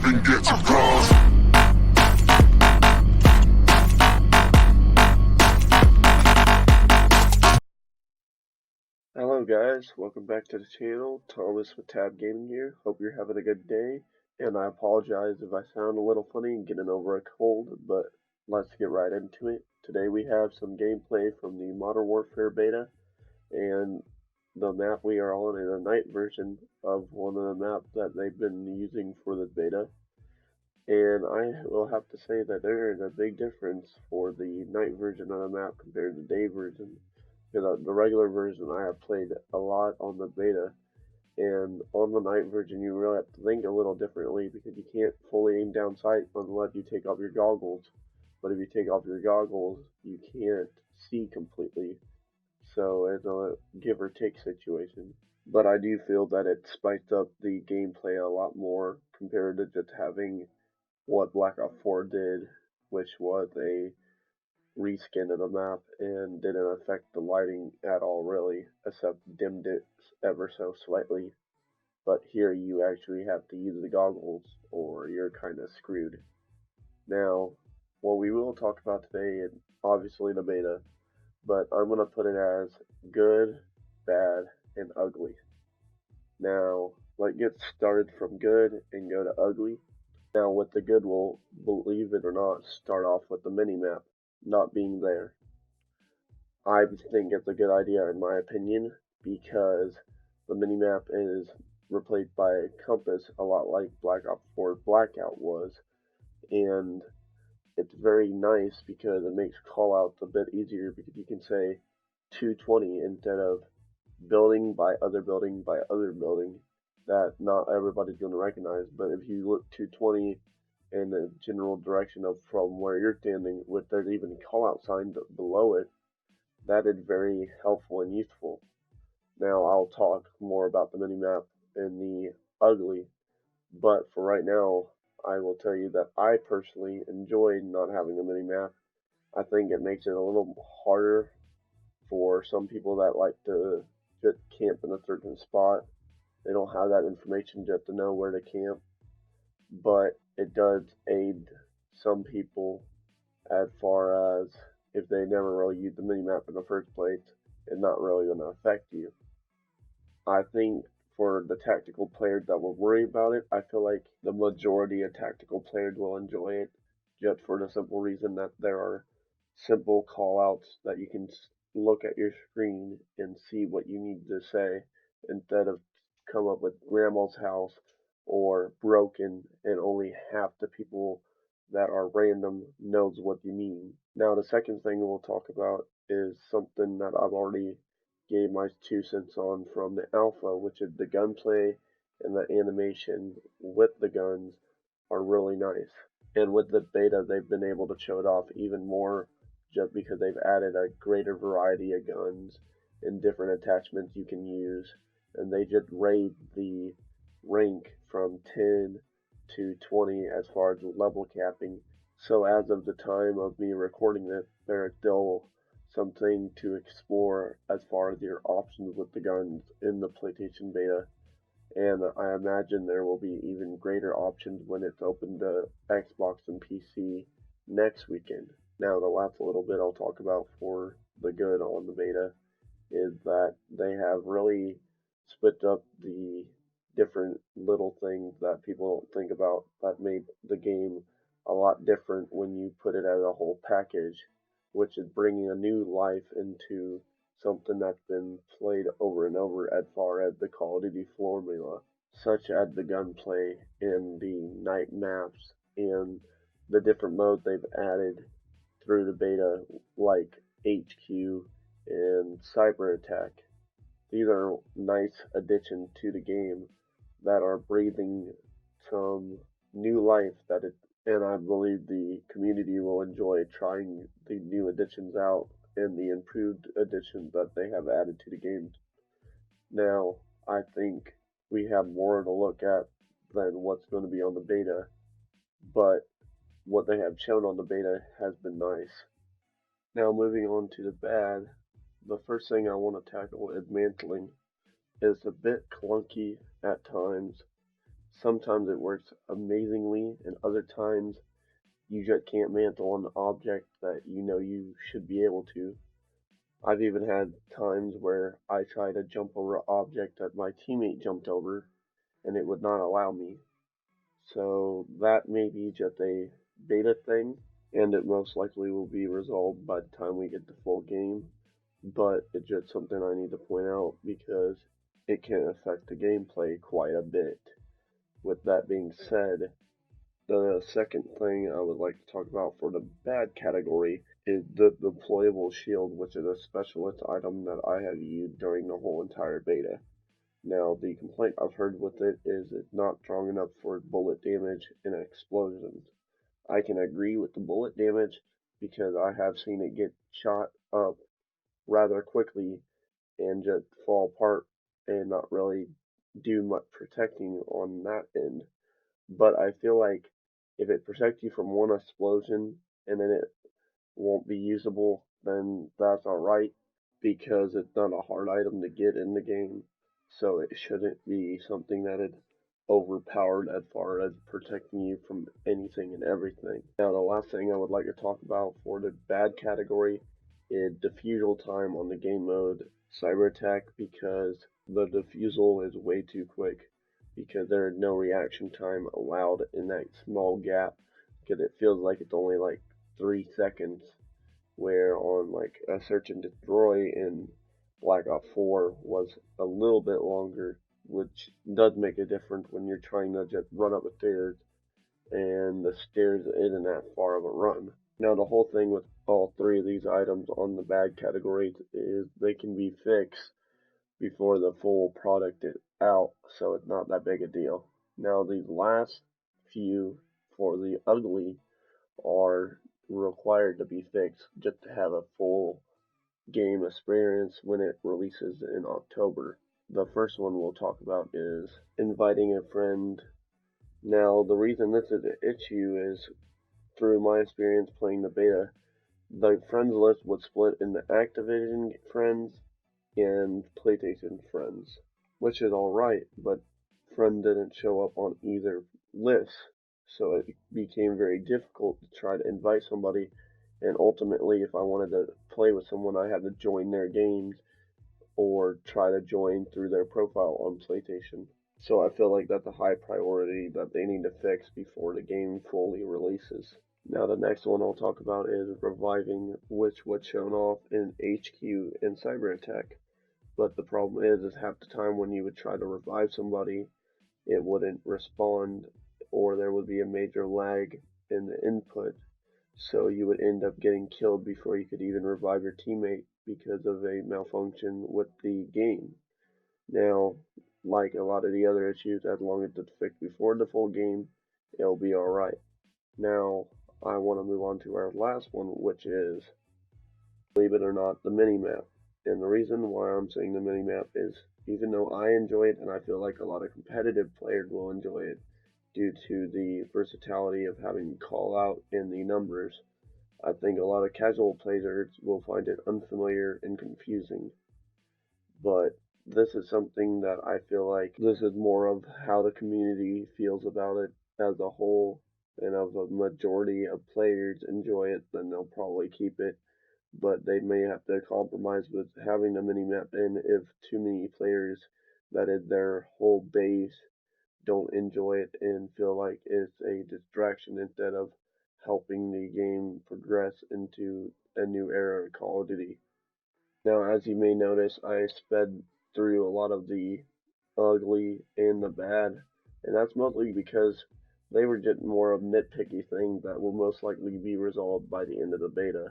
and get some calls. Hello guys, welcome back to the channel. Thomas with Tab Gaming here. Hope you're having a good day, and I apologize if I sound a little funny and getting over a cold, but let's get right into it. Today we have some gameplay from the Modern Warfare beta, and the map we are on is a night version of one of the maps that they've been using for the beta. And I will have to say that there is a big difference for the night version of the map compared to the day version. Because the regular version I have played a lot on the beta, and on the night version you really have to think a little differently because you can't fully aim down sight unless you take off your goggles. But if you take off your goggles, you can't see completely. So it's a give or take situation. But I do feel that it spiced up the gameplay a lot more compared to just having what Black Ops 4 did, which was a reskin of the map and didn't affect the lighting at all really, except dimmed it ever so slightly. But here you actually have to use the goggles or you're kind of screwed. Now, what we will talk about today, and obviously the beta, but I'm going to put it as good, bad, and ugly. Now, let's get started from good and go to ugly. Now with the good, we'll, believe it or not, start off with the mini-map not being there. I think it's a good idea in my opinion because the minimap is replaced by a compass a lot like Black Ops 4 Blackout was, and it's very nice because it makes callouts a bit easier because you can say 220 instead of building by other building by other building that not everybody's going to recognize. But if you look 220 in the general direction of from where you're standing, with there's even a call out sign below it, that is very helpful and useful. Now I'll talk more about the minimap in the ugly, but for right now I will tell you that I personally enjoy not having a minimap. I think it makes it a little harder for some people that like to just camp in a certain spot. They don't have that information just to know where to camp, but it does aid some people as far as if they never really use the minimap in the first place, it's not really going to affect you. I think for the tactical players that will worry about it, I feel like the majority of tactical players will enjoy it just for the simple reason that there are simple callouts that you can look at your screen and see what you need to say instead of come up with grandma's house or broken and only half the people that are random knows what you mean. Now the second thing we'll talk about is something that I've already gave my 2 cents on from the alpha, which is the gunplay and the animation with the guns are really nice. And with the beta they've been able to show it off even more just because they've added a greater variety of guns and different attachments you can use, and they just raised the rank from 10 to 20 as far as level capping. So as of the time of me recording this, there is still something to explore as far as your options with the guns in the PlayStation beta, and I imagine there will be even greater options when it's open to Xbox and PC next weekend. Now the last little bit I'll talk about for the good on the beta is that they have really split up the different little things that people don't think about that made the game a lot different when you put it as a whole package, which is bringing a new life into something that's been played over and over as far as the Call of Duty formula, such as the gunplay and the night maps and the different modes they've added through the beta, like HQ and Cyber Attack. These are nice additions to the game that are breathing some new life and I believe the community will enjoy trying the new additions out and the improved additions that they have added to the game. Now, I think we have more to look at than what's going to be on the beta, but what they have shown on the beta has been nice. Now, moving on to the bad, the first thing I want to tackle is mantling. It's a bit clunky at times, Sometimes it works amazingly, and other times you just can't mantle an object that you know you should be able to. I've even had times where I try to jump over an object that my teammate jumped over, and it would not allow me. So that may be just a beta thing, and it most likely will be resolved by the time we get the full game. But it's just something I need to point out because it can affect the gameplay quite a bit. With that being said, the second thing I would like to talk about for the bad category is the deployable shield, which is a specialist item that I have used during the whole entire beta. Now, the complaint I've heard with it is it's not strong enough for bullet damage and explosions. I can agree with the bullet damage because I have seen it get shot up rather quickly and just fall apart and not really do much protecting on that end. But I feel like if it protects you from one explosion and then it won't be usable, then that's alright because it's not a hard item to get in the game. So it shouldn't be something that is overpowered as far as protecting you from anything and everything. Now, the last thing I would like to talk about for the bad category is defusal time on the game mode cyber attack because the defusal is way too quick because there is no reaction time allowed in that small gap because it feels like it's only like 3 seconds, where on like a search and destroy in Black Ops 4 was a little bit longer, which does make a difference when you're trying to just run up the stairs and the stairs isn't that far of a run. Now, the whole thing with all three of these items on the bad categories is they can be fixed before the full product is out, so it's not that big a deal. Now, these last few for the ugly are required to be fixed just to have a full game experience when it releases in October. The first one we'll talk about is inviting a friend. Now, the reason this is an issue is through my experience playing the beta, the friends list was split into Activision friends and PlayStation friends, which is alright, but friend didn't show up on either list, so it became very difficult to try to invite somebody, and ultimately if I wanted to play with someone I had to join their games or try to join through their profile on PlayStation. So I feel like that's a high priority that they need to fix before the game fully releases. Now the next one I'll talk about is reviving, which was shown off in HQ and Cyber Attack. But the problem is half the time when you would try to revive somebody, it wouldn't respond, or there would be a major lag in the input. So you would end up getting killed before you could even revive your teammate because of a malfunction with the game. Now, like a lot of the other issues, as long as it's fixed before the full game, it'll be alright. Now, I want to move on to our last one, which is, believe it or not, the mini-map. And the reason why I'm saying the mini-map is, even though I enjoy it, and I feel like a lot of competitive players will enjoy it, due to the versatility of having call out in the numbers, I think a lot of casual players will find it unfamiliar and confusing. But this is something that I feel like this is more of how the community feels about it as a whole, and of a majority of players enjoy it, then they'll probably keep it. But they may have to compromise with having the mini-map in if too many players, that is their whole base, don't enjoy it and feel like it's a distraction instead of helping the game progress into a new era of Call of Duty. Now, as you may notice, I sped through a lot of the ugly and the bad, and that's mostly because they were just more of nitpicky things that will most likely be resolved by the end of the beta.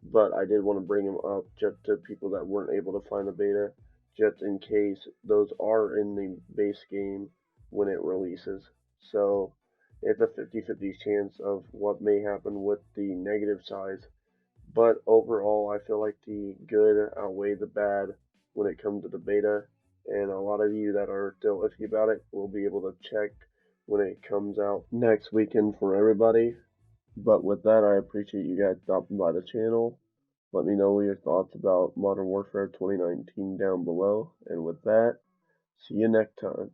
But I did want to bring them up just to people that weren't able to find the beta, just in case those are in the base game when it releases. So it's a 50-50 chance of what may happen with the negative sides. But overall, I feel like the good outweigh the bad when it comes to the beta, and a lot of you that are still iffy about it will be able to check when it comes out next weekend for everybody. But with that, I appreciate you guys stopping by the channel. Let me know your thoughts about Modern Warfare 2019 down below. And with that, see you next time.